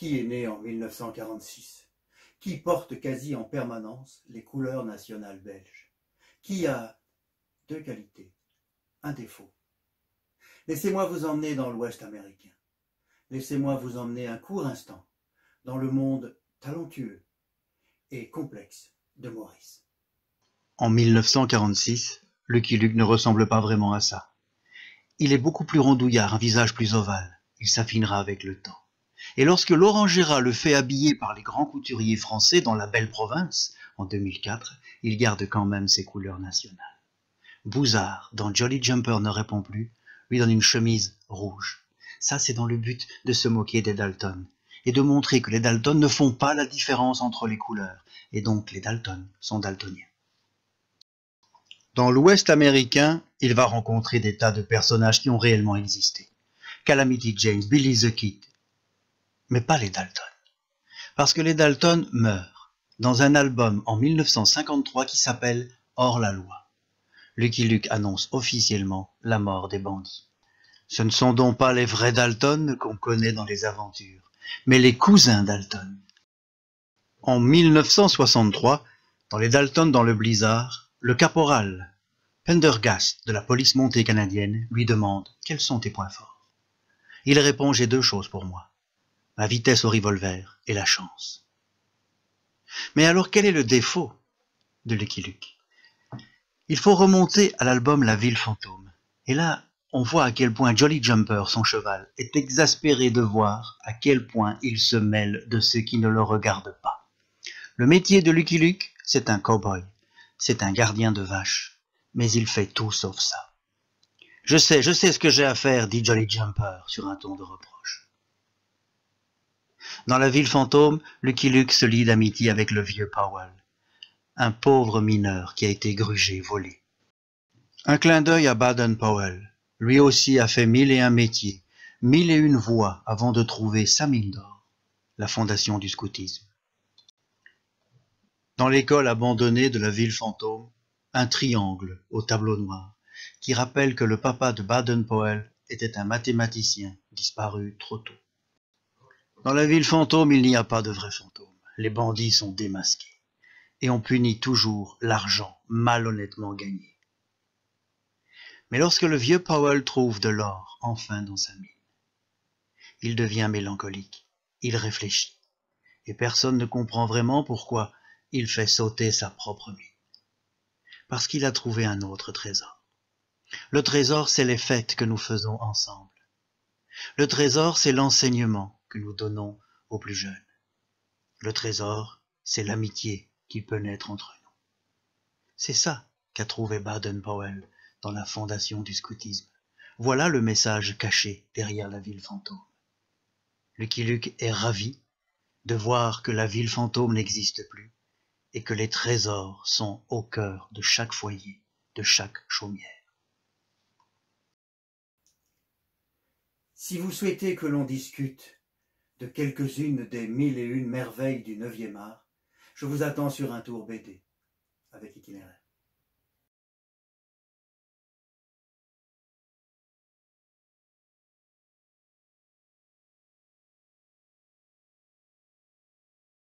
Qui est né en 1946? Qui porte quasi en permanence les couleurs nationales belges? Qui a deux qualités, un défaut? Laissez-moi vous emmener dans l'Ouest américain. Laissez-moi vous emmener un court instant dans le monde talentueux et complexe de Maurice. En 1946, Lucky Luke ne ressemble pas vraiment à ça. Il est beaucoup plus rondouillard, un visage plus ovale. Il s'affinera avec le temps. Et lorsque Laurent Gérard le fait habiller par les grands couturiers français dans la belle province, en 2004, il garde quand même ses couleurs nationales. Bouzard, dans Jolly Jumper ne répond plus, lui donne une chemise rouge. Ça, c'est dans le but de se moquer des Dalton et de montrer que les Dalton ne font pas la différence entre les couleurs, et donc les Dalton sont daltoniens. Dans l'Ouest américain, il va rencontrer des tas de personnages qui ont réellement existé. Calamity Jane, Billy the Kid, mais pas les Dalton. Parce que les Dalton meurent dans un album en 1953 qui s'appelle « Hors la loi ». Lucky Luke annonce officiellement la mort des bandits. Ce ne sont donc pas les vrais Dalton qu'on connaît dans les aventures, mais les cousins Dalton. En 1963, dans les Dalton dans le blizzard, le caporal Pendergast de la police montée canadienne lui demande « Quels sont tes points forts ?» Il répond « J'ai deux choses pour moi. La vitesse au revolver et la chance. » Mais alors quel est le défaut de Lucky Luke? Il faut remonter à l'album La Ville Fantôme. Et là, on voit à quel point Jolly Jumper, son cheval, est exaspéré de voir à quel point il se mêle de ceux qui ne le regardent pas. Le métier de Lucky Luke, c'est un cow-boy, c'est un gardien de vaches, mais il fait tout sauf ça. Je sais ce que j'ai à faire, dit Jolly Jumper sur un ton de reproche. Dans La Ville Fantôme, Lucky Luke se lie d'amitié avec le vieux Powell, un pauvre mineur qui a été grugé, volé. Un clin d'œil à Baden-Powell. Lui aussi a fait 1001 métiers, 1001 voies avant de trouver sa mine d'or, la fondation du scoutisme. Dans l'école abandonnée de La Ville Fantôme, un triangle au tableau noir qui rappelle que le papa de Baden-Powell était un mathématicien disparu trop tôt. Dans La Ville Fantôme, il n'y a pas de vrais fantômes. Les bandits sont démasqués et on punit toujours l'argent malhonnêtement gagné. Mais lorsque le vieux Powell trouve de l'or enfin dans sa mine, il devient mélancolique, il réfléchit, et personne ne comprend vraiment pourquoi il fait sauter sa propre mine. Parce qu'il a trouvé un autre trésor. Le trésor, c'est les fêtes que nous faisons ensemble. Le trésor, c'est l'enseignement que nous donnons aux plus jeunes. Le trésor, c'est l'amitié qui peut naître entre nous. C'est ça qu'a trouvé Baden-Powell dans la fondation du scoutisme. Voilà le message caché derrière La Ville Fantôme. Lucky Luke est ravi de voir que la Ville Fantôme n'existe plus et que les trésors sont au cœur de chaque foyer, de chaque chaumière. Si vous souhaitez que l'on discute de quelques-unes des 1001 merveilles du 9e art, je vous attends sur un tour BD avec itinéraire.